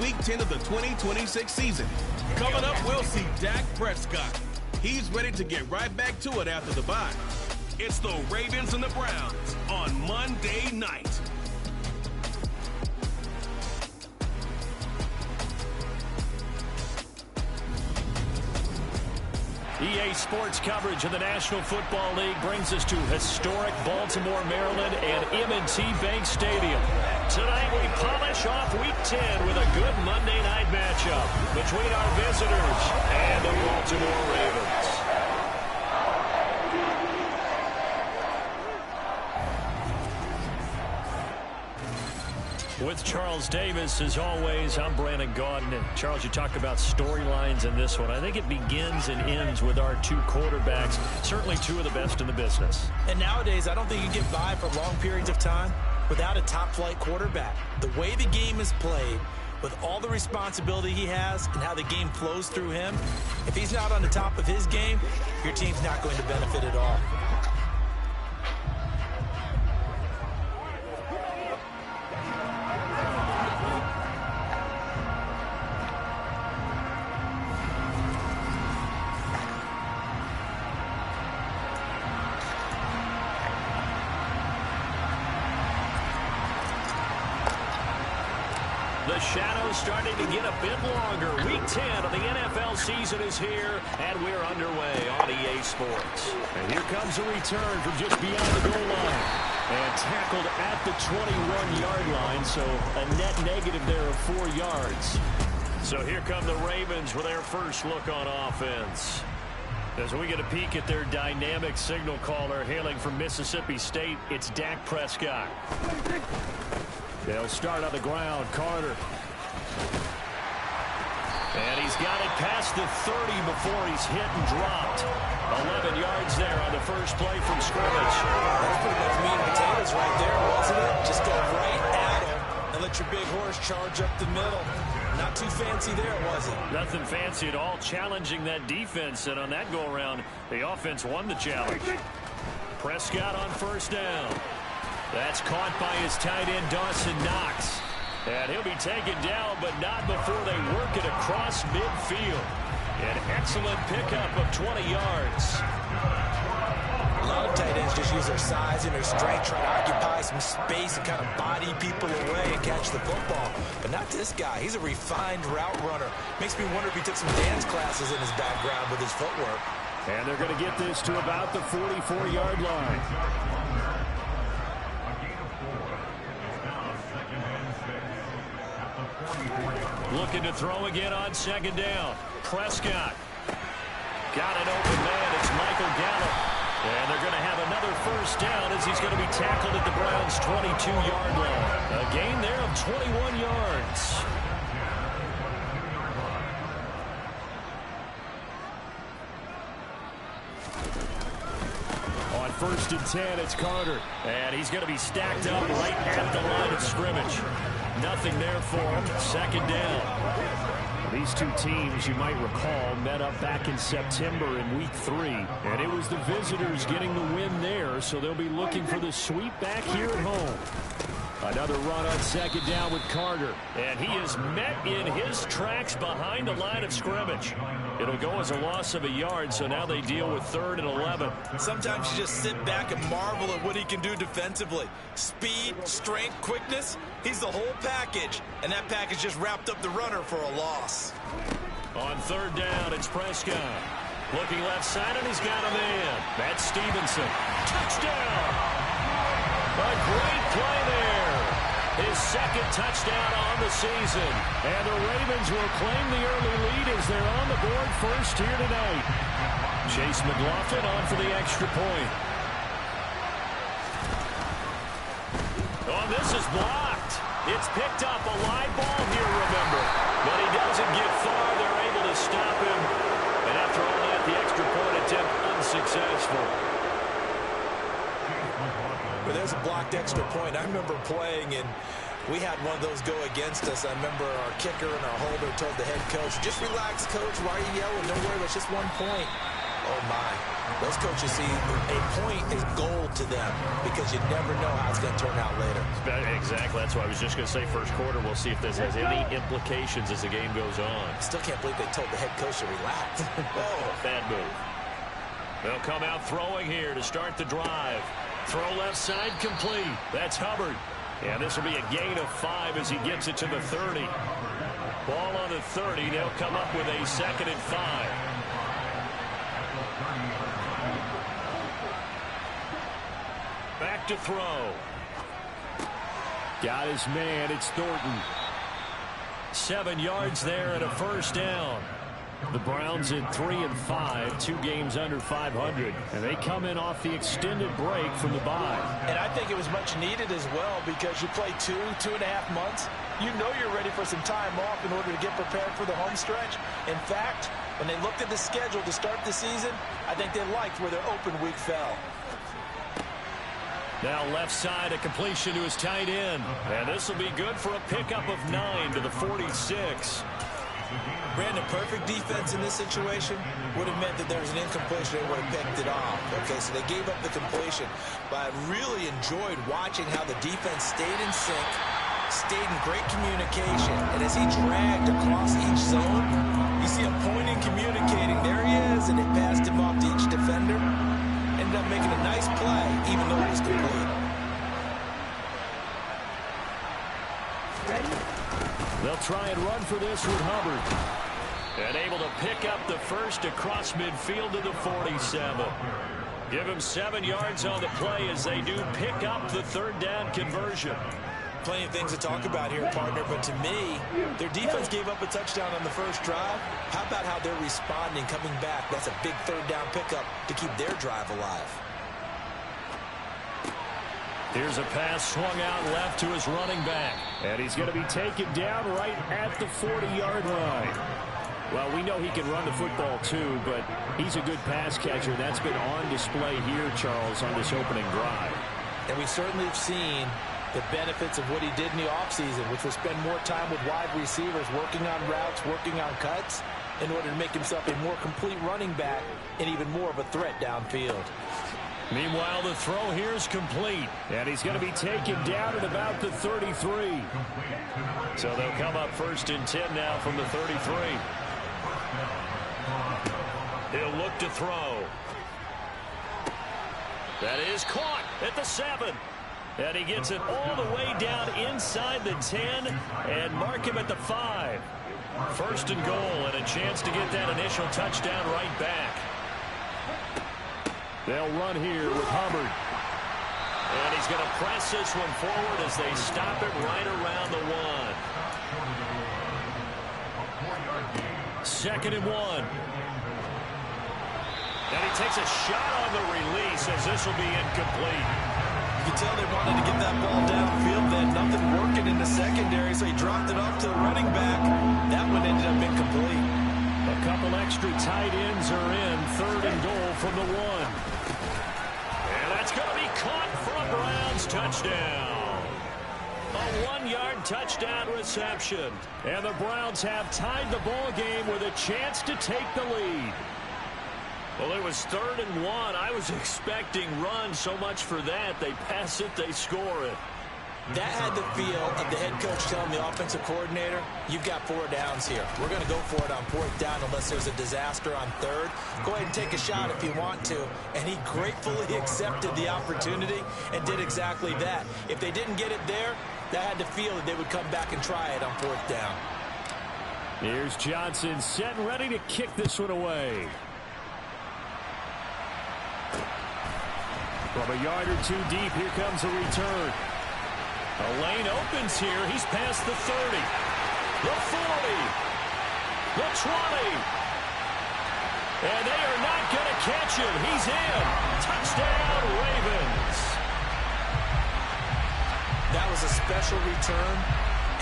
Week 10 of the 2026 season. Coming up, we'll see Dak Prescott. He's ready to get right back to it after the bye. It's the Ravens and the Browns on Monday night. EA Sports coverage of the National Football League brings us to historic Baltimore, Maryland, and M&T Bank Stadium. Tonight we polish off Week 10 with a good Monday night matchup between our visitors and the Baltimore Ravens. With Charles Davis, as always, I'm Brandon Gaudin. And Charles, you talk about storylines in this one. I think it begins and ends with our two quarterbacks, certainly two of the best in the business. And nowadays, I don't think you get by for long periods of time without a top-flight quarterback. The way the game is played, with all the responsibility he has and how the game flows through him, if he's not on the top of his game, your team's not going to benefit at all. The shadow's starting to get a bit longer. Week 10 of the NFL season is here, and we're underway on EA Sports. And here comes a return from just beyond the goal line. And tackled at the 21-yard line, so a net negative there of 4 yards. So here come the Ravens with their first look on offense. As we get a peek at their dynamic signal caller hailing from Mississippi State, it's Dak Prescott. They'll start on the ground. Carter. And he's got it past the 30 before he's hit and dropped. 11 yards there on the first play from scrimmage. That's pretty much meat and potatoes right there, wasn't it? Just go right at him and let your big horse charge up the middle. Not too fancy there, was it? Nothing fancy at all, challenging that defense. And on that go-around, the offense won the challenge. Prescott on first down. That's caught by his tight end, Dawson Knox. And he'll be taken down, but not before they work it across midfield. An excellent pickup of 20 yards. A lot of tight ends just use their size and their strength, try to occupy some space and kind of body people away and catch the football. But not this guy. He's a refined route runner. Makes me wonder if he took some dance classes in his background with his footwork. And they're going to get this to about the 44-yard line. Looking to throw again on second down. Prescott. Got an open man. It's Michael Gallup. And they're going to have another first down as he's going to be tackled at the Browns' 22-yard line. A gain there of 21 yards. On first and 10, it's Carter. And he's going to be stacked up right at the line of scrimmage. Nothing there for him. Second down. These two teams, you might recall, met up back in September in Week 3. And it was the visitors getting the win there, so they'll be looking for the sweep back here at home. Another run on second down with Carter. And he is met in his tracks behind the line of scrimmage. It'll go as a loss of a yard, so now they deal with 3rd and 11. Sometimes you just sit back and marvel at what he can do defensively. Speed, strength, quickness, he's the whole package. And that package just wrapped up the runner for a loss. On 3rd down, it's Prescott. Looking left side, and he's got a man. That's Stevenson. Touchdown! A great play there. His second touchdown on the season. And the Ravens will claim the early lead as they're on the board first here tonight. Chase McLaughlin on for the extra point. Oh, this is blocked. It's picked up, a live ball here, remember. But he doesn't get far. They're able to stop him. And after all that, the extra point attempt unsuccessful. But there's a blocked extra point. I remember playing, and we had one of those go against us. I remember our kicker and our holder told the head coach, just relax, coach. Why are you yelling? Don't worry, it's just 1 point. Oh, my. Those coaches see a point is gold to them because you never know how it's going to turn out later. Exactly. That's what I was just going to say. First quarter, we'll see if this has any implications as the game goes on. I still can't believe they told the head coach to relax. Oh, bad move. They'll come out throwing here to start the drive. Throw left side complete. That's Hubbard. And this will be a gain of 5 as he gets it to the 30. Ball on the 30. They'll come up with a 2nd and 5. Back to throw. Got his man. It's Thornton. 7 yards there and a first down. The Browns at 3-5, 2 games under 500, and they come in off the extended break from the bye. And I think it was much needed as well because you play 2.5 months. You know you're ready for some time off in order to get prepared for the home stretch. In fact, when they looked at the schedule to start the season, I think they liked where their open week fell. Now left side, a completion to his tight end. And this will be good for a pickup of 9 to the 46. Brandon, perfect defense in this situation would have meant that there was an incompletion. They would have picked it off. Okay, so they gave up the completion. But I really enjoyed watching how the defense stayed in sync, stayed in great communication. And as he dragged across each zone, you see him pointing, communicating. There he is, and it passed him off to each defender. Ended up making a nice play, even though it was complete. They'll try and run for this with Hubbard. And able to pick up the first across midfield to the 47. Give him 7 yards on the play as they do pick up the 3rd down conversion. Plenty of things to talk about here, partner, but to me, their defense gave up a touchdown on the first drive. How about how they're responding, coming back? That's a big 3rd down pickup to keep their drive alive. Here's a pass swung out left to his running back. And he's going to be taken down right at the 40-yard line. Well, we know he can run the football too, but he's a good pass catcher. That's been on display here, Charles, on this opening drive. And we certainly have seen the benefits of what he did in the offseason, which was spend more time with wide receivers, working on routes, working on cuts, in order to make himself a more complete running back and even more of a threat downfield. Meanwhile, the throw here is complete. And he's going to be taken down at about the 33. So they'll come up 1st and 10 now from the 33. He'll look to throw. That is caught at the 7. And he gets it all the way down inside the 10 and mark him at the 5. 1st and goal and a chance to get that initial touchdown right back. They'll run here with Hubbard. And he's going to press this one forward as they stop it right around the 1. 2nd and 1. And he takes a shot on the release as this will be incomplete. You can tell they wanted to get that ball downfield. They had nothing working in the secondary, so he dropped it off to the running back. That one ended up incomplete. A couple extra tight ends are in. 3rd and goal from the 1. And that's going to be caught for a Browns touchdown. A 1-yard touchdown reception. And the Browns have tied the ball game with a chance to take the lead. Well, it was 3rd and 1. I was expecting run, so much for that. They pass it, they score it. That had the feel of the head coach telling the offensive coordinator, you've got 4 downs here. We're going to go for it on 4th down unless there's a disaster on 3rd. Go ahead and take a shot if you want to. And he gratefully accepted the opportunity and did exactly that. If they didn't get it there, that had the feel that they would come back and try it on 4th down. Here's Johnson set and ready to kick this one away. From a yard or 2 deep, here comes a return. A lane opens here. He's past the 30, the 40, the 20. And they are not going to catch him. He's in. Touchdown, Ravens. That was a special return,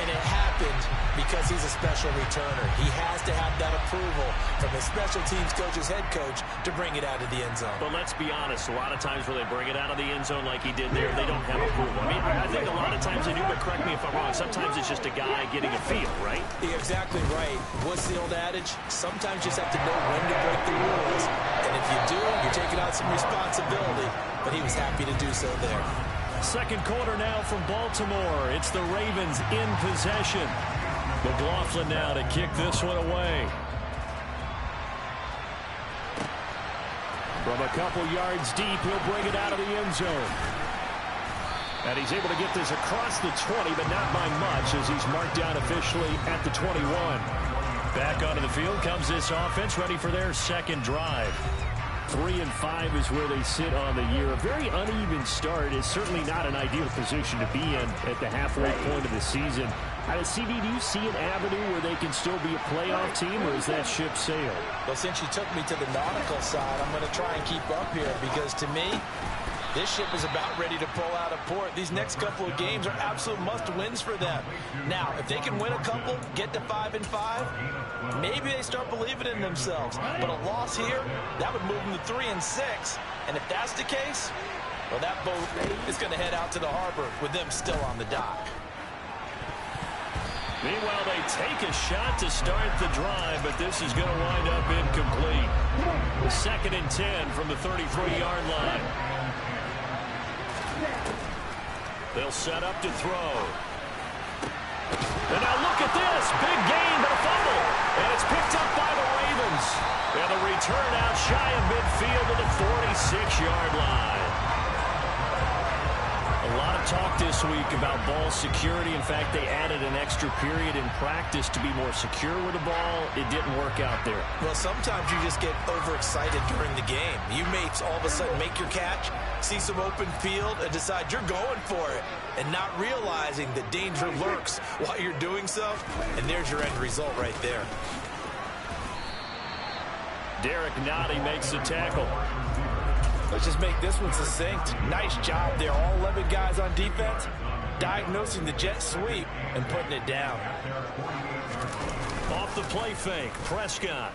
and it happened because he's a special returner. He has to have that approval from his special teams coach's head coach to bring it out of the end zone. But let's be honest, a lot of times where they bring it out of the end zone like he did there, they don't have approval. I mean, I think a lot of times they do, but correct me if I'm wrong. Sometimes it's just a guy getting a feel, right? You're exactly right. What's the old adage? Sometimes you just have to know when to break the rules. And And if you do, you're taking on some responsibility. But he was happy to do so there. Second quarter now from Baltimore. It's the Ravens in possession. McLaughlin now to kick this one away. From a couple yards deep, he'll bring it out of the end zone. And he's able to get this across the 20, but not by much as he's marked down officially at the 21. Back onto the field comes this offense, ready for their second drive. 3-5 is where they sit on the year. A very uneven start is certainly not an ideal position to be in at the halfway point of the season. CD, do you see an avenue where they can still be a playoff team, or is that ship sailed? Well, since you took me to the nautical side, I'm going to try and keep up here because to me, this ship is about ready to pull out of port. These next couple of games are absolute must-wins for them. Now, if they can win a couple, get to 5-5, maybe they start believing in themselves. But a loss here, that would move them to 3-6. And if that's the case, well, that boat is going to head out to the harbor with them still on the dock. Meanwhile, they take a shot to start the drive, but this is going to wind up incomplete. 2nd and 10 from the 33-yard line. They'll set up to throw. And now look at this. Big gain, but a fumble. And it's picked up by the Ravens. And the return out shy of midfield to the 46-yard line. A lot of talk this week about ball security. In fact, they added an extra period in practice to be more secure with the ball. It didn't work out there. Well, sometimes you just get overexcited during the game. You may all of a sudden make your catch, see some open field, and decide you're going for it, and not realizing the danger lurks while you're doing so. And there's your end result right there. Derek Nottie makes the tackle. Let's just make this one succinct. Nice job there. All 11 guys on defense diagnosing the jet sweep and putting it down. Off the play fake, Prescott.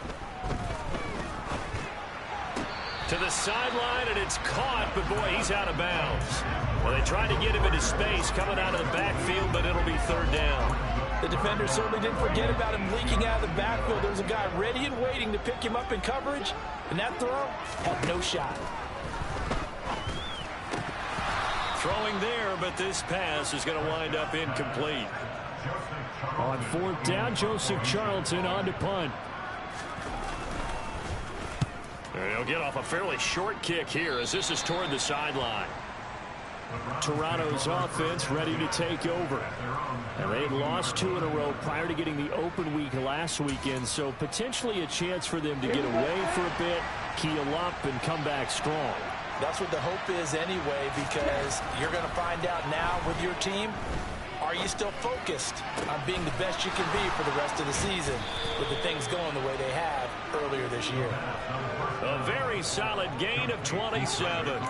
To the sideline, and it's caught, but boy, he's out of bounds. Well, they tried to get him into space coming out of the backfield, but it'll be 3rd down. The defender certainly didn't forget about him leaking out of the backfield. There was a guy ready and waiting to pick him up in coverage, and that throw had no shot. Throwing there, but this pass is going to wind up incomplete. On 4th down, Joseph Charlton on to punt. And he'll get off a fairly short kick here as this is toward the sideline. Toronto's offense ready to take over. And they had lost 2 in a row prior to getting the open week last weekend, so potentially a chance for them to get away for a bit, keel up, and come back strong. That's what the hope is anyway, because you're going to find out now with your team, are you still focused on being the best you can be for the rest of the season with the things going the way they have earlier this year? A very solid gain of 27.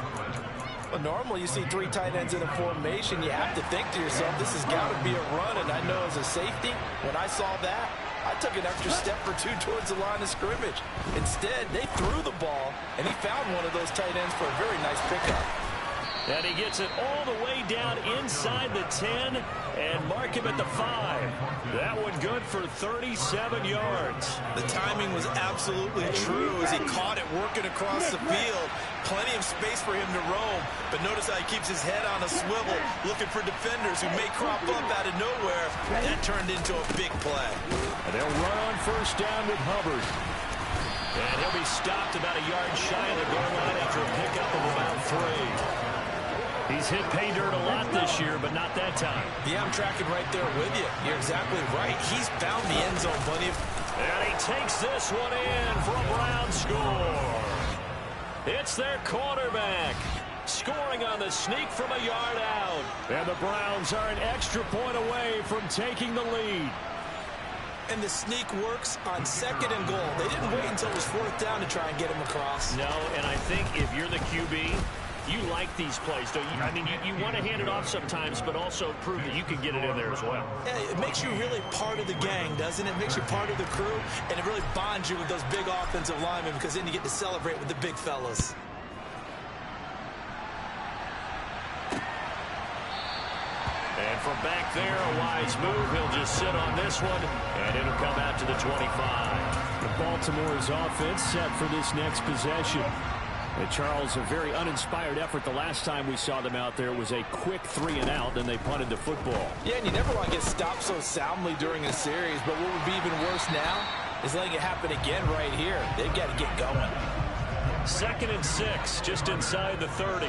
Well, normally you see 3 tight ends in a formation. You have to think to yourself, this has got to be a run. And I know as a safety, when I saw that, I took an extra step or 2 towards the line of scrimmage. Instead, they threw the ball, and he found one of those tight ends for a very nice pickup. And he gets it all the way down inside the 10 and mark him at the 5. That one good for 37 yards. The timing was absolutely true as he caught it working across the field. Plenty of space for him to roam, but notice how he keeps his head on a swivel looking for defenders who may crop up out of nowhere. That turned into a big play. And they'll run on 1st down with Hubbard. And he'll be stopped about a yard shy of the goal line after a pickup of about 3. He's hit pay dirt a lot this year, but not that time. Yeah, I'm tracking right there with you. You're exactly right. He's found the end zone, buddy. And he takes this one in for a Brown score. It's their quarterback scoring on the sneak from a yard out. And the Browns are an extra point away from taking the lead. And the sneak works on 2nd and goal. They didn't wait until it was 4th down to try and get him across. No, and I think if you're the QB, you like these plays, don't you? I mean, you want to hand it off sometimes, but also prove that you can get it in there as well. Yeah, it makes you really part of the gang, doesn't it? It makes you part of the crew, and it really bonds you with those big offensive linemen because then you get to celebrate with the big fellas. And And from back there, a wise move. He'll just sit on this one, and it'll come out to the 25. The Baltimore's offense set for this next possession. And Charles, a very uninspired effort the last time we saw them out there was a quick 3-and-out, and they punted the football. Yeah, and you never want to get stopped so soundly during a series, but what would be even worse now is letting it happen again right here. They've got to get going. 2nd and 6, just inside the 30.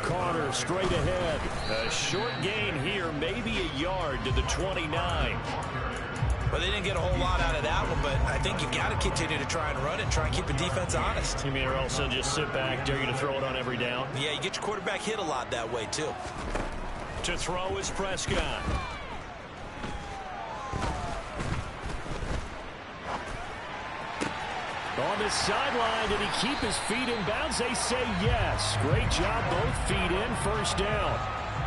Carter straight ahead. A short gain here, maybe a yard to the 29. Well, they didn't get a whole lot out of that one, but I think you got to continue to try and run and try and keep the defense honest. You mean or also just sit back, dare you to throw it on every down? Yeah, you get your quarterback hit a lot that way, too. To throw is Prescott. On the sideline, did he keep his feet in bounds? They say yes. Great job, both feet in, first down.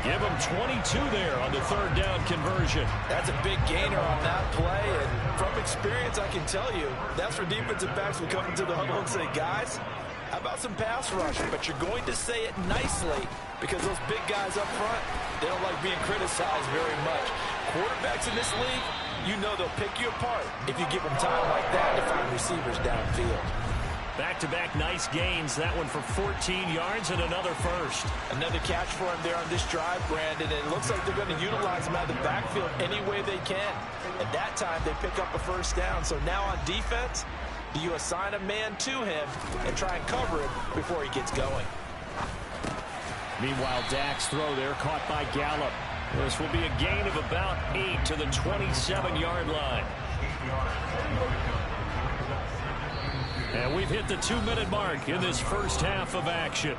Give him 22 there on the 3rd down conversion. That's a big gainer on that play, and from experience, I can tell you, that's where defensive backs will come into the huddle and say, guys, how about some pass rush? But you're going to say it nicely because those big guys up front, they don't like being criticized very much. Quarterbacks in this league, you know they'll pick you apart if you give them time like that to find receivers downfield. Back-to-back nice gains. That one for 14 yards and another first. Another catch for him there on this drive, Brandon, and it looks like they're going to utilize him out of the backfield any way they can. At that time, they pick up a first down. So now on defense, do you assign a man to him and try and cover him before he gets going? Meanwhile, Dak's throw there caught by Gallup. This will be a gain of about 8 to the 27-yard line. And we've hit the 2-minute mark in this first half of action.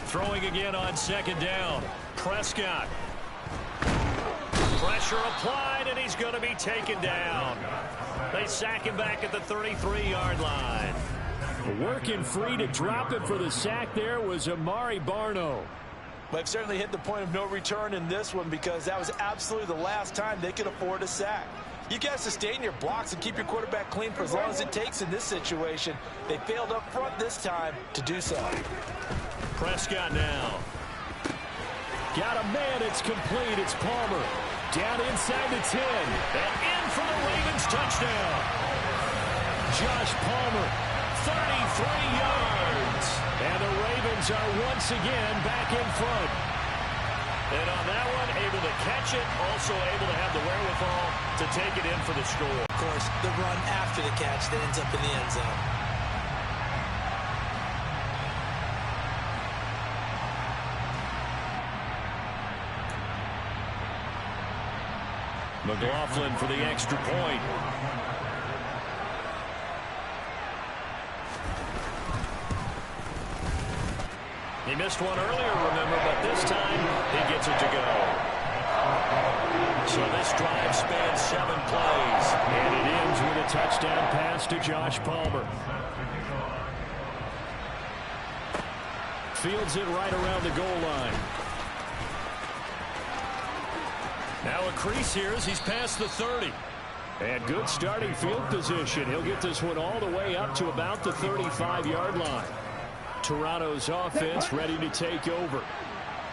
Throwing again on 2nd down. Prescott. Pressure applied, and he's going to be taken down. They sack him back at the 33-yard line. Working free to drop it for the sack there was Amari Barno. They've certainly hit the point of no return in this one because that was absolutely the last time they could afford a sack. You got to sustain your blocks and keep your quarterback clean for as long as it takes in this situation. They failed up front this time to do so. Prescott now. Got a man, it's complete, it's Palmer. Down inside the 10. And in for the Ravens touchdown. Josh Palmer, 33 yards. And the Ravens are once again back in front. And on that one, able to catch it, also able to have the wherewithal to take it in for the score. Of course, the run after the catch that ends up in the end zone. McLaughlin for the extra point. He missed one earlier, remember, but this time he gets it to go. So this drive spans 7 plays. And it ends with a touchdown pass to Josh Palmer. Fields it right around the goal line. Now a crease here as he's past the 30. And good starting field position. He'll get this one all the way up to about the 35-yard line. Toronto's offense ready to take over.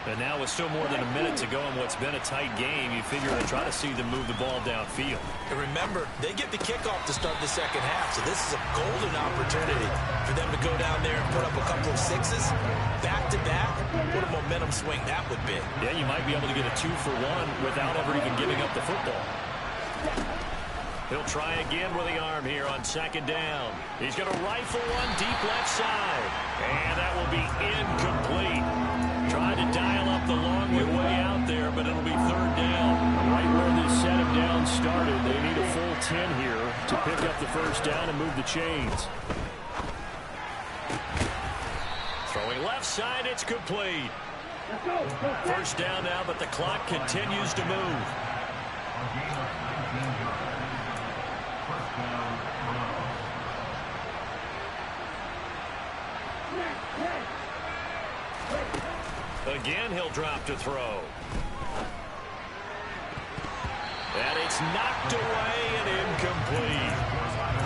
And now with still more than a minute to go in what's been a tight game, you figure they'll try to see them move the ball downfield. And remember, they get the kickoff to start the second half, so this is a golden opportunity for them to go down there and put up a couple of sixes back-to-back. What a momentum swing that would be. Yeah, you might be able to get a 2-for-1 without ever even giving up the football. He'll try again with the arm here on 2nd down. He's going to rifle one deep left side. And that will be incomplete. Tried to dial up the long way out there, but it'll be 3rd down. Right where this set him down started, they need a full 10 here to pick up the first down and move the chains. Throwing left side, it's complete. First down now, but the clock continues to move. Again, he'll drop to throw. And it's knocked away and incomplete.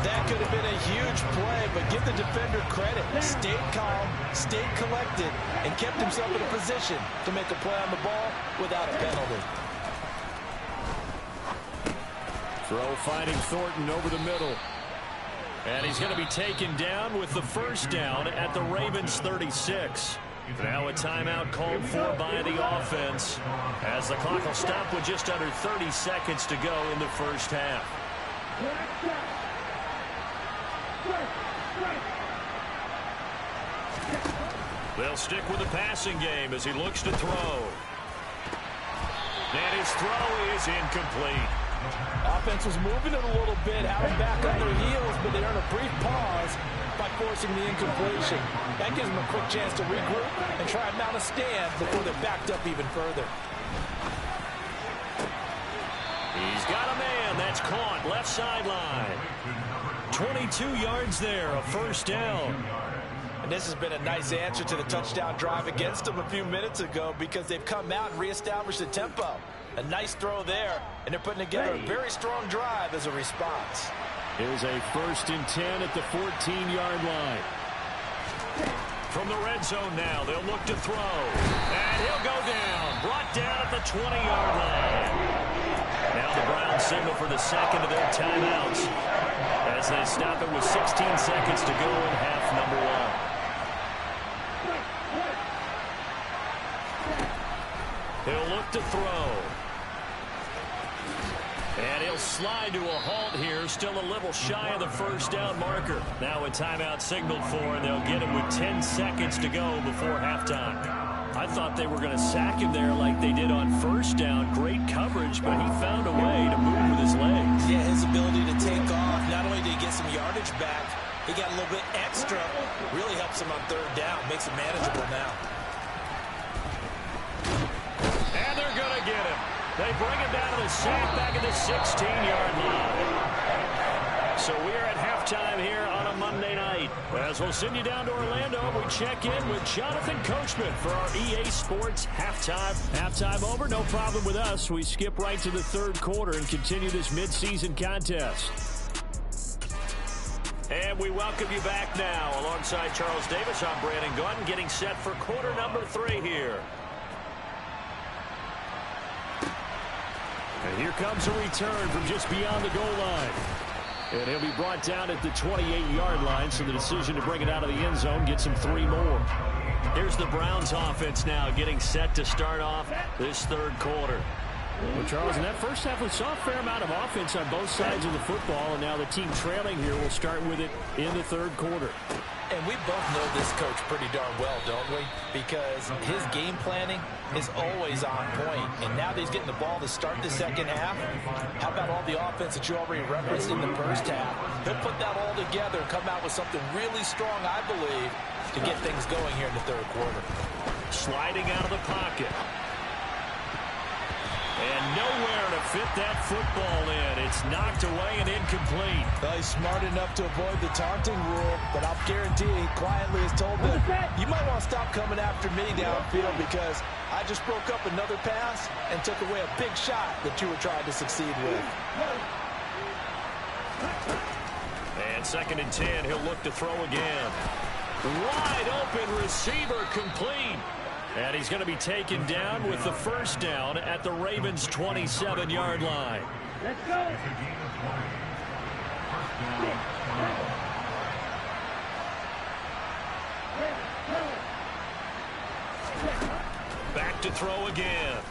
That could have been a huge play, but give the defender credit. Stayed calm, stayed collected, and kept himself in a position to make a play on the ball without a penalty. Throw finding Thornton over the middle. And he's going to be taken down with the first down at the Ravens 36. Now a timeout called for by the offense as the clock will stop with just under 30 seconds to go in the first half. They'll stick with the passing game as he looks to throw. And his throw is incomplete. Offense was moving it a little bit, out and back on their heels, but they earn a brief pause by forcing the incompletion. That gives them a quick chance to regroup and try and mount a stand before they're backed up even further. He's got a man. That's caught left sideline. 22 yards there, a first down. And this has been a nice answer to the touchdown drive against them a few minutes ago because they've come out and reestablished the tempo. A nice throw there, and they're putting together a very strong drive as a response. Here's a 1st and 10 at the 14-yard line. From the red zone now, they'll look to throw. And he'll go down, brought down at the 20-yard line. Now the Browns signal for the second of their timeouts as they stop it with 16 seconds to go in half number one. He'll look to throw. And he'll slide to a halt here, still a little shy of the first down marker. Now a timeout signaled for, and they'll get him with 10 seconds to go before halftime. I thought they were going to sack him there like they did on first down. Great coverage, but he found a way to move with his legs. Yeah, his ability to take off, not only did he get some yardage back, he got a little bit extra. Really helps him on third down, makes it manageable now. And they're going to get him. They bring him down to the sack back at the 16-yard line. So we are at halftime here on a Monday night. As we'll send you down to Orlando, we check in with Jonathan Coachman for our EA Sports halftime. Halftime over, no problem with us. We skip right to the third quarter and continue this midseason contest. And we welcome you back now. Alongside Charles Davis, I'm Brandon Gunn, getting set for quarter number 3 here. And here comes a return from just beyond the goal line. And he'll be brought down at the 28-yard line, so the decision to bring it out of the end zone gets him 3 more. Here's the Browns offense now getting set to start off this third quarter. Well, Charles, in that first half, we saw a fair amount of offense on both sides of the football, and now the team trailing here will start with it in the third quarter. And we both know this coach pretty darn well, don't we? Because his game planning is always on point. And now that he's getting the ball to start the second half, how about all the offense that you already referenced in the first half? He'll put that all together and come out with something really strong, I believe, to get things going here in the third quarter. Sliding out of the pocket. And nowhere to fit that football in. It's knocked away and incomplete. Well, he's smart enough to avoid the taunting rule, but I'll guarantee he quietly has told them, you might want to stop coming after me downfield because I just broke up another pass and took away a big shot that you were trying to succeed with. And 2nd and 10, he'll look to throw again. Wide open receiver complete. And he's going to be taken down with the first down at the Ravens' 27-yard line. Let's go. Back to throw again.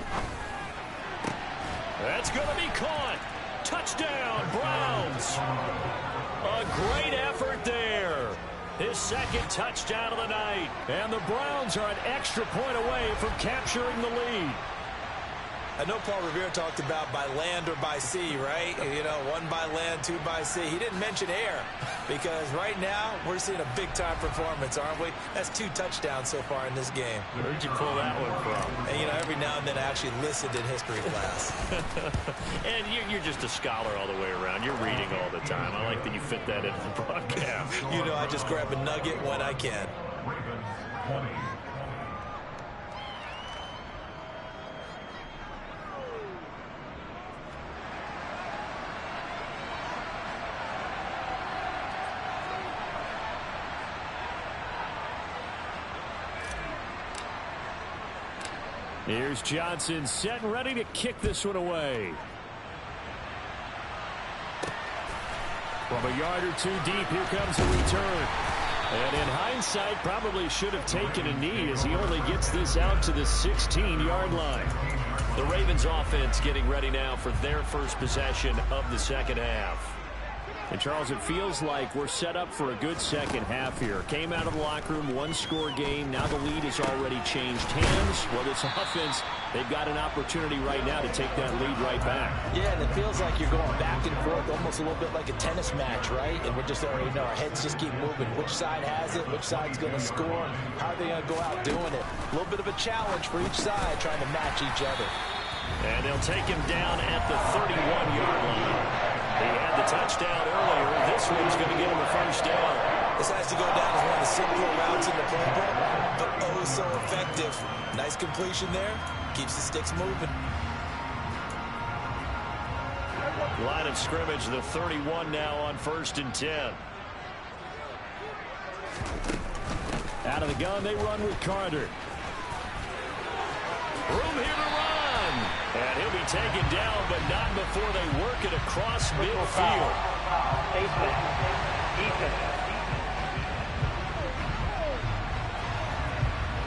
That's going to be caught. Touchdown, Browns. A great effort there. His second touchdown of the night. And the Browns are an extra point away from capturing the lead. I know Paul Revere talked about by land or by sea, right? You know, 1 by land, 2 by sea. He didn't mention air because right now we're seeing a big-time performance, aren't we? That's 2 touchdowns so far in this game. Where'd you pull that one from? And, you know, every now and then I actually listened in history class. And you're just a scholar all the way around. You're reading all the time. I like that you fit that into the broadcast. You know, I just grab a nugget when I can. Here's Johnson set and ready to kick this one away. From a yard or 2 deep, here comes the return. And in hindsight, probably should have taken a knee as he only gets this out to the 16-yard line. The Ravens offense getting ready now for their first possession of the second half. And, Charles, it feels like we're set up for a good second half here. Came out of the locker room, 1-score game. Now the lead has already changed hands. Well, this offense, they've got an opportunity right now to take that lead right back. Yeah, and it feels like you're going back and forth, almost a little bit like a tennis match, right? And we're just already know our heads just keep moving. Which side has it? Which side's going to score? How are they going to go out doing it? A little bit of a challenge for each side, trying to match each other. And they'll take him down at the 31-yard line. He had the touchdown earlier. This one's going to get him a first down. This has to go down as one of the simpler routes in the playbook, but oh so effective. Nice completion there. Keeps the sticks moving. Line of scrimmage, the 31 now on 1st and 10. Out of the gun, they run with Carter. Room here to run. And he'll be taken down, but not before they work it across midfield.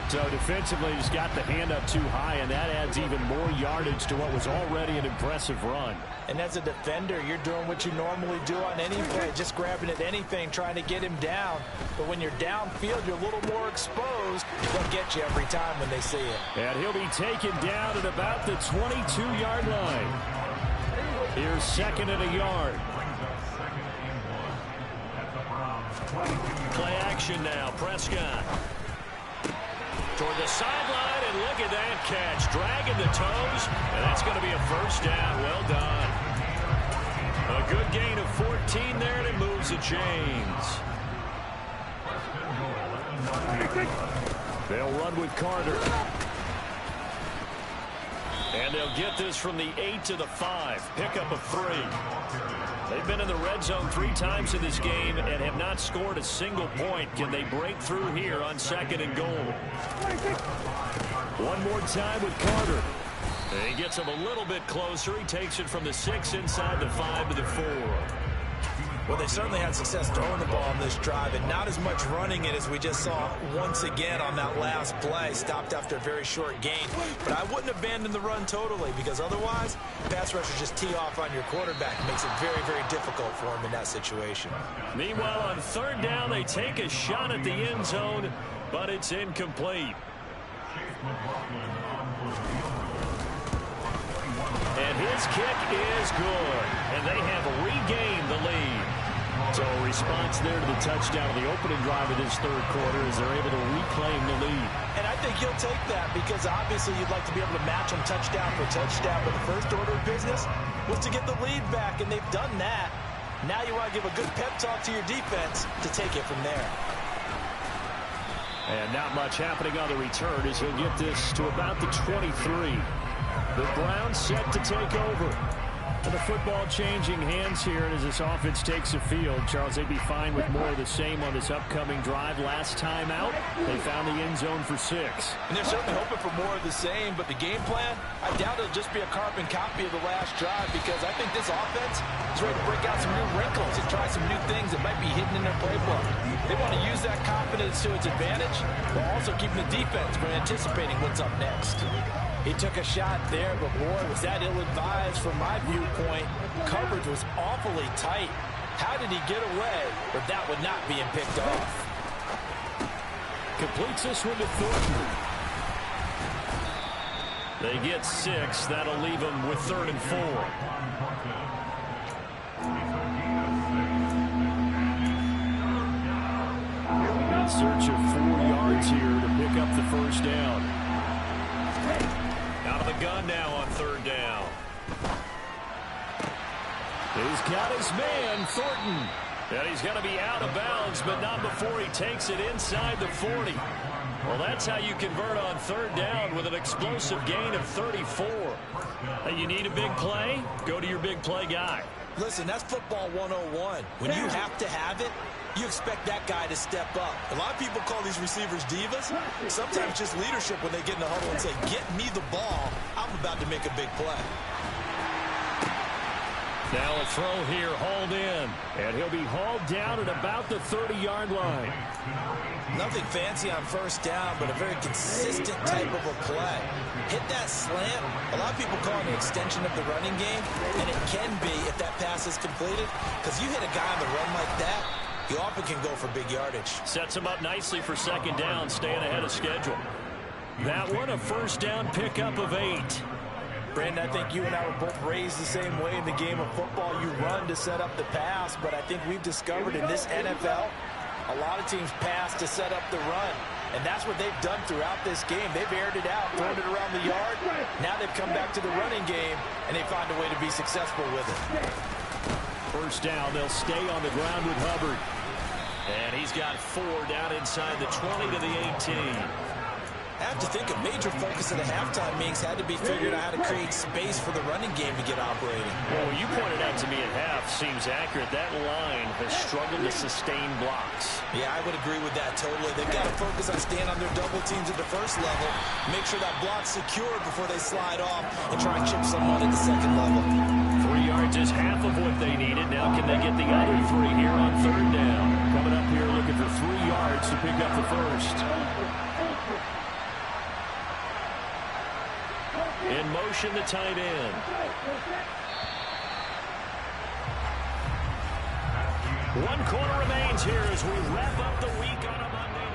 So defensively, just got the hand up too high, and that adds even more yardage to what was already an impressive run. And as a defender, you're doing what you normally do on any play, just grabbing at anything, trying to get him down. But when you're downfield, you're a little more exposed. They'll get you every time when they see it. And he'll be taken down at about the 22-yard line. Here's 2nd and a yard. Play action now. Prescott toward the sideline, and look at that catch. Dragging the toes, and that's going to be a first down. Well done. A good gain of 14 there, and it moves the chains. They'll run with Carter. And they'll get this from the 8 to the 5. Pickup of 3. They've been in the red zone 3 times in this game and have not scored a single point. Can they break through here on 2nd and goal? One more time with Carter. And he gets him a little bit closer. He takes it from the 6 inside the 5 to the 4. Well, they certainly had success throwing the ball on this drive, and not as much running it as we just saw once again on that last play. Stopped after a very short gain. But I wouldn't abandon the run totally, because otherwise, pass rushers just tee off on your quarterback. It makes it very, very difficult for him in that situation. Meanwhile, on 3rd down, they take a shot at the end zone, but it's incomplete. And his kick is good, and they have regained the lead. So a response there to the touchdown of the opening drive of this 3rd quarter as they're able to reclaim the lead. And I think you'll take that because obviously you'd like to be able to match them touchdown for touchdown, but the first order of business was to get the lead back, and they've done that. Now you want to give a good pep talk to your defense to take it from there. And not much happening on the return as he'll get this to about the 23. The Browns set to take over. And the football changing hands here as this offense takes the field. Charles, they'd be fine with more of the same on this upcoming drive. Last time out, they found the end zone for 6. And they're certainly hoping for more of the same, but the game plan, I doubt it'll just be a carbon copy of the last drive because I think this offense is ready to break out some new wrinkles and try some new things that might be hidden in their playbook. They want to use that confidence to its advantage while also keeping the defense from anticipating what's up next. He took a shot there, but boy, was that ill-advised from my viewpoint. Coverage was awfully tight. How did he get away with that one not being picked off? Completes this one to Thornton. They get 6. That'll leave them with 3rd and 4. In search of 4 yards here to pick up the first down. Out of the gun now on 3rd down. He's got his man, Thornton. And he's going to be out of bounds, but not before he takes it inside the 40. Well, that's how you convert on 3rd down with an explosive gain of 34. Hey, you need a big play? Go to your big play guy. Listen, that's football 101. When you have to have it, you expect that guy to step up. A lot of people call these receivers divas. Sometimes just leadership when they get in the huddle and say, get me the ball. I'm about to make a big play. Now a throw here, hauled in. And he'll be hauled down at about the 30-yard line. Nothing fancy on 1st down, but a very consistent type of a play. Hit that slant. A lot of people call it an extension of the running game, and it can be if that pass is completed, because you hit a guy on the run like that, he often can go for big yardage. Sets him up nicely for 2nd down, staying ahead of schedule. That one, a 1st down pickup of 8. Brandon, I think you and I were both raised the same way in the game of football. You run to set up the pass, but I think we've discovered in this NFL, a lot of teams pass to set up the run. And that's what they've done throughout this game. They've aired it out, thrown it around the yard. Now they've come back to the running game, and they find a way to be successful with it. 1st down, they'll stay on the ground with Hubbard. And he's got 4 down inside the 20 to the 18. I have to think a major focus of the halftime meetings had to be figuring out how to create space for the running game to get operating. Well, what you pointed out to me at half seems accurate. That line has struggled to sustain blocks. Yeah, I would agree with that totally. They've got to focus on staying on their double teams at the 1st level, make sure that block's secured before they slide off and try and chip someone at the 2nd level. 3 yards is half of what they needed. Now can they get the other 3 here on 3rd down? Coming up here looking for 3 yards to pick up the 1st. In motion, the tight end. One quarter remains here as we wrap up the week on a Monday.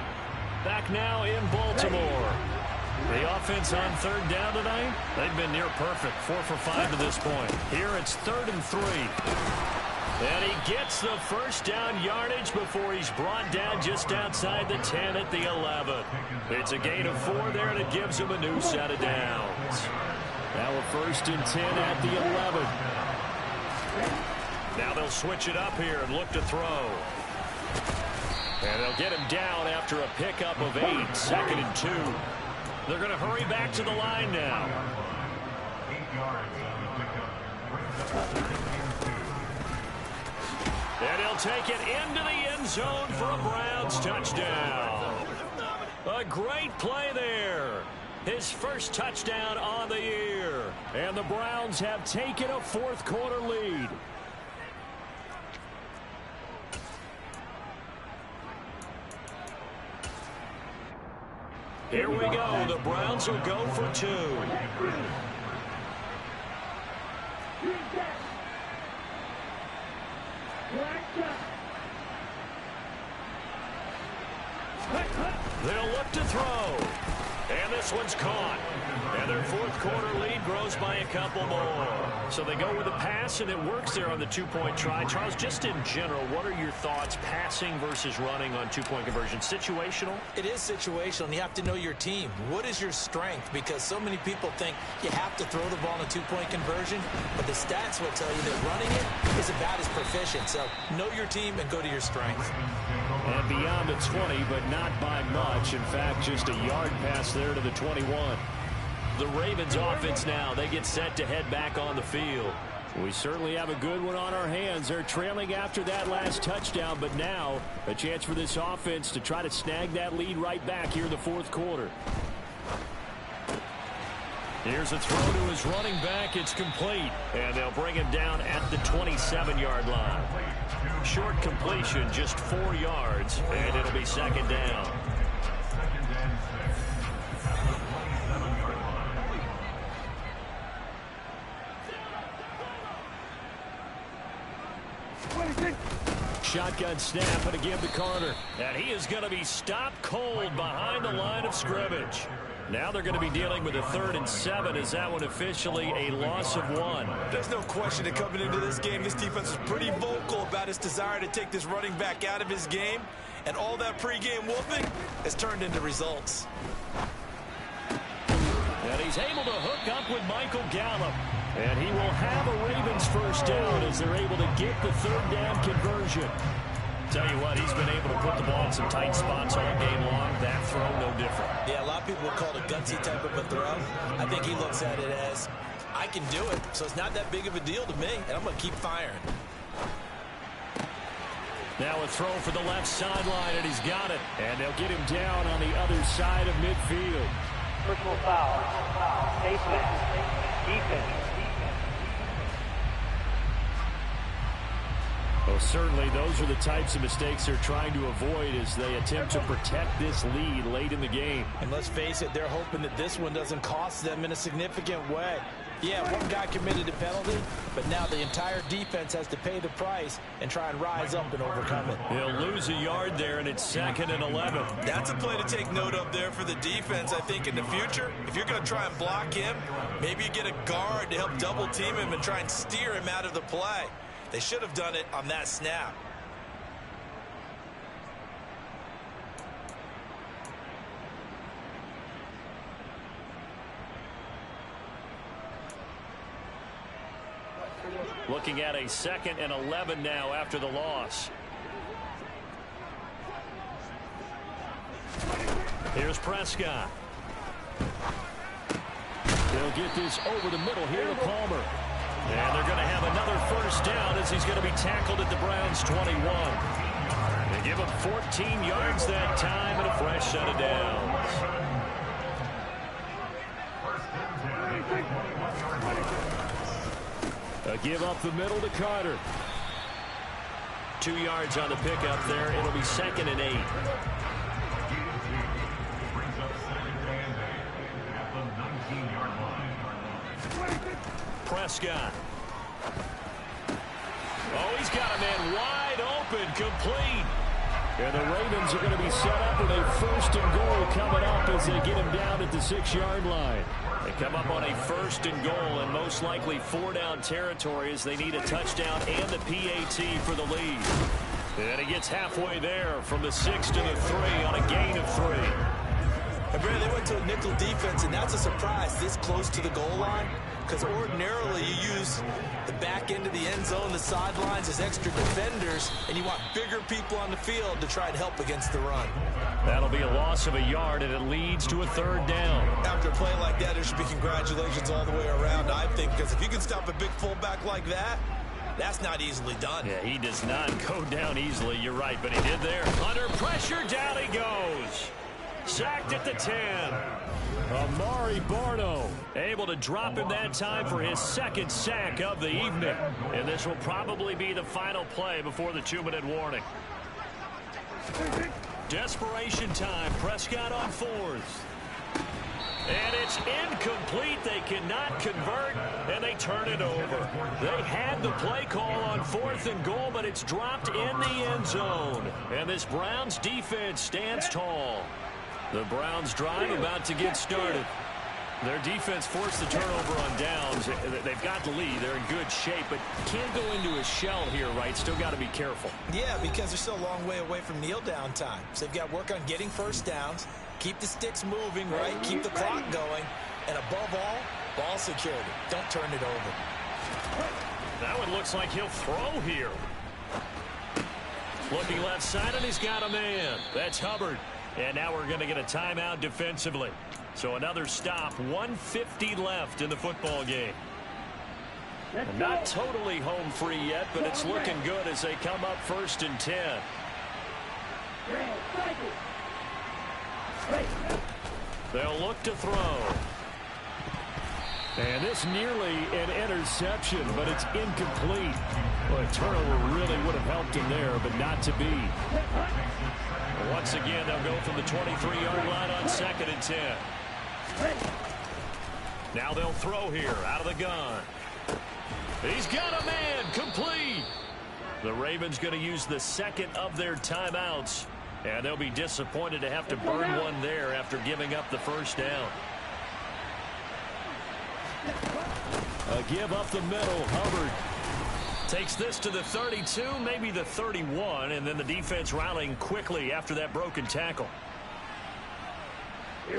Back now in Baltimore. The offense on 3rd down tonight, they've been near perfect. 4 for 5 to this point. Here it's 3rd and 3. And he gets the 1st down yardage before he's brought down just outside the 10 at the 11. It's a gain of 4 there, and it gives him a new set of downs. Now a 1st and 10 at the 11. Now they'll switch it up here and look to throw. And they'll get him down after a pickup of 8, 2nd and 2. They're going to hurry back to the line now. And he'll take it into the end zone for a Browns touchdown. A great play there. His 1st touchdown on the year. And the Browns have taken a 4th quarter lead. Here we go. The Browns will go for 2. They'll look to throw. And this one's caught. And their 4th quarter lead grows by a couple more. So they go with a pass, and it works there on the 2-point try. Charles, just in general, what are your thoughts passing versus running on 2-point conversion? Situational? It is situational, and you have to know your team. What is your strength? Because so many people think you have to throw the ball in a 2-point conversion, but the stats will tell you that running it is about as proficient. So know your team and go to your strength. And beyond the 20, but not by much. In fact, just a yard pass there to the 21. The Ravens offense now, they get set to head back on the field. We certainly have a good one on our hands. They're trailing after that last touchdown, but now a chance for this offense to try to snag that lead right back here in the 4th quarter. Here's a throw to his running back. It's complete. And they'll bring him down at the 27-yard line. Short completion, just 4 yards, and it'll be 2nd down. Shotgun snap, and again to Carter. And he is going to be stopped cold behind the line of scrimmage. Now they're going to be dealing with a 3rd and 7. Is that one officially a loss of 1? There's no question that coming into this game, this defense is pretty vocal about its desire to take this running back out of his game. And all that pregame wolfing has turned into results. And he's able to hook up with Michael Gallup. And he will have a Ravens first down as they're able to get the 3rd down conversion. Tell you what, he's been able to put the ball in some tight spots all game long. That throw, no different. Yeah, a lot of people would call it a gutsy type of a throw. I think he looks at it as, I can do it, so it's not that big of a deal to me, and I'm going to keep firing. Now a throw for the left sideline, and he's got it. And they'll get him down on the other side of midfield. Personal foul. Face mask. Defense. Well, certainly those are the types of mistakes they're trying to avoid as they attempt to protect this lead late in the game. And let's face it, they're hoping that this one doesn't cost them in a significant way. Yeah, one guy committed a penalty, but now the entire defense has to pay the price and try and rise up and overcome it. He'll lose a yard there, and it's 2nd and 11. That's a play to take note of there for the defense, I think, in the future. If you're going to try and block him, maybe you get a guard to help double team him and try and steer him out of the play. They should have done it on that snap. Looking at a 2nd and 11 now after the loss. Here's Prescott. They'll get this over the middle here to Palmer. And they're going to have another first down as he's going to be tackled at the Browns' 21. They give him 14 yards that time and a fresh set of downs. A give up the middle to Carter. 2 yards on the pickup there. It'll be 2nd and 8. Prescott. Oh, he's got a man wide open, complete. And the Ravens are going to be set up with a 1st and goal coming up as they get him down at the 6-yard line. They come up on a 1st and goal and most likely 4-down territory as they need a touchdown and the PAT for the lead. And he gets halfway there from the 6 to the 3 on a gain of 3. And Brad, they went to a nickel defense, and that's a surprise this close to the goal line, because ordinarily you use the back end of the end zone, the sidelines as extra defenders, and you want bigger people on the field to try and help against the run. That'll be a loss of a yard, and it leads to a 3rd down. After a play like that, there should be congratulations all the way around, I think, because if you can stop a big fullback like that, that's not easily done. Yeah, he does not go down easily, you're right, but he did there. Under pressure, down he goes. Sacked at the 10. Amari Barno able to drop him that time for his 2nd sack of the evening. And this will probably be the final play before the 2-minute warning. Desperation time. Prescott on 4th. And it's incomplete. They cannot convert, and they turn it over. They had the play call on 4th and goal, but it's dropped in the end zone. And this Browns defense stands tall. The Browns drive about to get started. Their defense forced the turnover on downs. They've got the lead. They're in good shape, but can't go into a shell here, right? Still got to be careful. Yeah, because they're still a long way away from kneel down time. So they've got to work on getting first downs, keep the sticks moving, right? Keep the clock going. And above all, ball security. Don't turn it over. That one looks like he'll throw here. Looking left side, and he's got a man. That's Hubbard. And now we're going to get a timeout defensively. So another stop, 1:50 left in the football game. And not totally home free yet, but it's looking good as they come up 1st and 10. They'll look to throw. And this nearly an interception, but it's incomplete. Well, a turnover really would have helped him there, but not to be. Once again, they'll go from the 23-yard line on 2nd and 10. Now they'll throw here out of the gun. He's got a man, complete. The Ravens going to use the 2nd of their timeouts. And they'll be disappointed to have to burn one there after giving up the first down. A give up the middle. Hubbard takes this to the 32, maybe the 31, and then the defense rallying quickly after that broken tackle.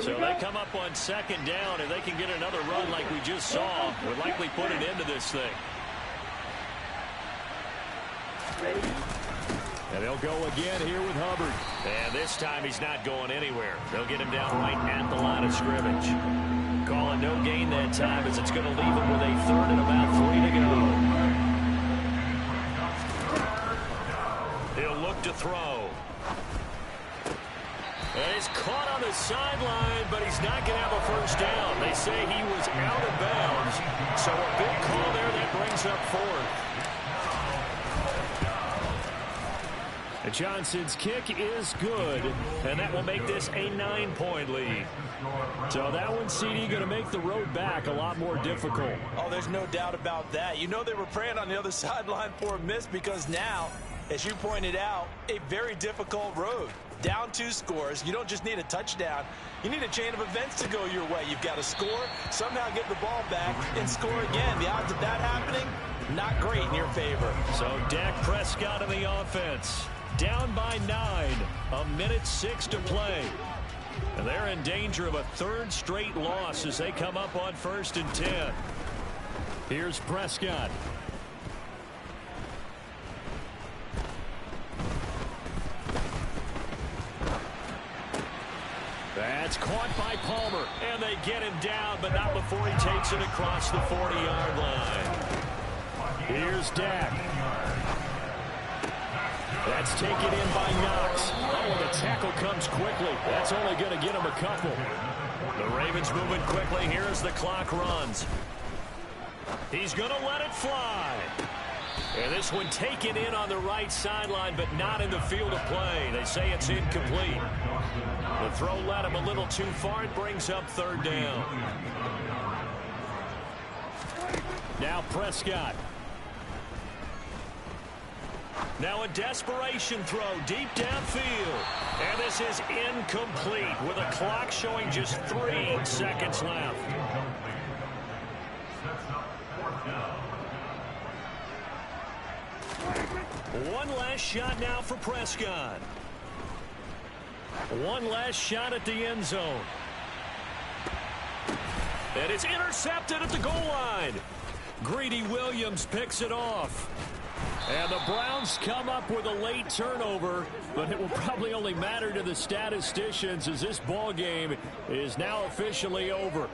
So they come up on second down, and they can get another run like we just saw. Would likely put an end to this thing. And they'll go again here with Hubbard. And this time he's not going anywhere. They'll get him down right at the line of scrimmage. Calling no gain that time as it's going to leave him with a third and about 3 to go. He'll look to throw. And he's caught on the sideline, but he's not going to have a first down. They say he was out of bounds. So a big call there that brings up fourth. And Johnson's kick is good, and that will make this a 9-point lead. So that one, CD, going to make the road back a lot more difficult. Oh, there's no doubt about that. You know they were praying on the other sideline for a miss because now, as you pointed out, a very difficult road. Down 2 scores. You don't just need a touchdown. You need a chain of events to go your way. You've got to score, somehow get the ball back, and score again. The odds of that happening, not great in your favor. So Dak Prescott in the offense. Down by 9. 1:06 to play. And they're in danger of a third straight loss as they come up on 1st and 10. Here's Prescott. That's caught by Palmer. And they get him down, but not before he takes it across the 40-yard line. Here's Dak. That's taken in by Knox. Oh, and the tackle comes quickly. That's only going to get him a couple. The Ravens moving quickly here as the clock runs. He's going to let it fly. And this one taken in on the right sideline, but not in the field of play. They say it's incomplete. The throw led him a little too far. It brings up 3rd down. Now Prescott. Now a desperation throw deep downfield. And this is incomplete with a clock showing just 3 seconds left. One last shot now for Prescott. One last shot at the end zone. And it's intercepted at the goal line. Greedy Williams picks it off. And the Browns come up with a late turnover, but it will probably only matter to the statisticians as this ball game is now officially over.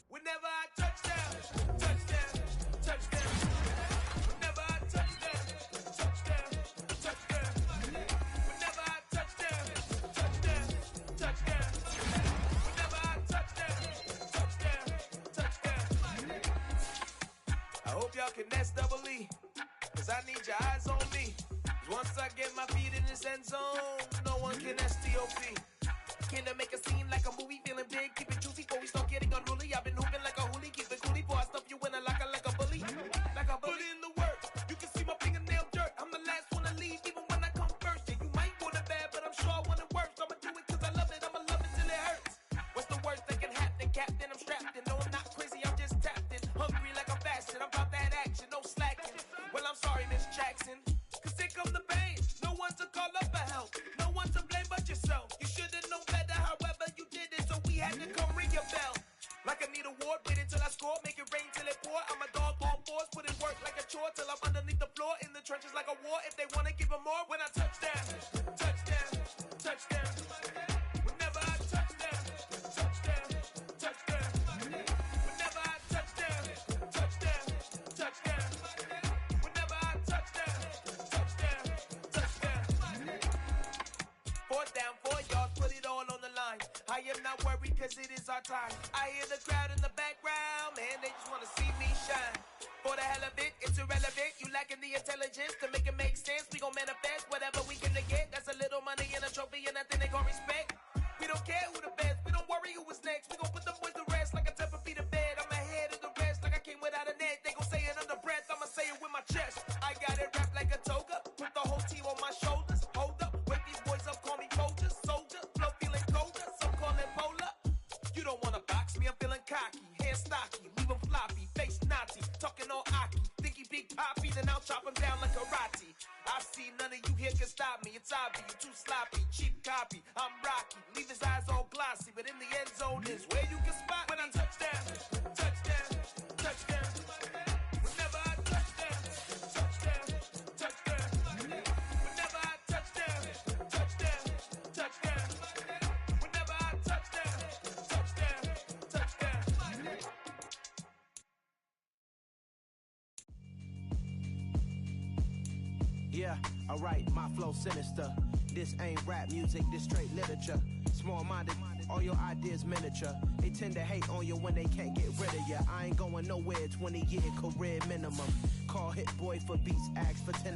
Whenever I touchdown, touchdown, touchdown. Whenever I touchdown, touchdown, touchdown. Whenever I touchdown, touchdown, touchdown. Whenever I touchdown, touchdown, touchdown. I hope y'all can nest double E, 'cause I need your eyes on me. Once I get my feet in this end zone, no one can STOP. Can I make a scene like a movie, feeling big, keep it juicy before we start getting unruly. I've been hooping like a hoolie, keep it coolie before I stuff you in a locker like a bully. Like a bully. Put in the work, you can see my fingernail dirt. I'm the last one to leave, even when I come first. Yeah, you might want it bad, but I'm sure I want it worse. I'ma do it cause I love it, I'ma love it till it hurts. What's the worst that can happen, Captain? I'm strapped in, no I'm not crazy, I'm just tapped in. Hungry like I'm fasting, I'm about that action, no slacking. Well, I'm sorry, Miss Jackson, cause here come the pain. No one to call up for help, no one to blame but yourself. You should've known better, however you did it, so we had to come ring your bell. Like I need a ward, wait until I score, make it rain till it pour. I'm a dog on force, put in work like a chore till I'm underneath the floor, in the trenches like a war. If they wanna give them more, when I touch down, touchdown, touchdown. Whenever I touch down, touchdown, touchdown. Whenever I touch down, touchdown, touchdown. Whenever I touch down, touchdown, touchdown. Fourth down, 4 yards, put it all on the line. I am not worried cause it is our time. I hear the crowd in the background, man, they just wanna see me shine. For the hell of it, it's irrelevant. You lacking the intelligence to make it make sense. We gon' manifest whatever we can get. That's a little money and a trophy and nothing they gon' respect. We don't care who the best, we don't worry who is next. We gon' put the boys to rest like a Tempur-Pedic to bed. I'm ahead of the rest like I came without a net. They gon' say it under breath, I'ma say it with my chest. I got it wrapped like a toga, put the whole team on my shoulders. Hold up, wake these boys up, call me Folger, soldier. Flow feeling colder, some call it polar. You don't wanna box me, I'm feeling cocky. Hair stocky, leave him floppy, face naughty. Talking all aki, think he big poppy, then I'll chop him down like karate. I see none of you here can stop me. It's obvious, you too sloppy, cheap copy. I'm Rocky, leave his eyes all glossy, but in the end zone is where you can spot when I touch down, touchdown, touchdown. Whenever I touch down, touchdown, touchdown. Whenever I touch down, touchdown, touchdown. Whenever I touch down, touchdown, touchdown. Yeah, alright, my flow sinister. This ain't rap music, this straight literature. Small-minded, all your ideas miniature. They tend to hate on you when they can't get rid of you. I ain't going nowhere, 20-year career minimum. Call Hit Boy for beats, ask for 10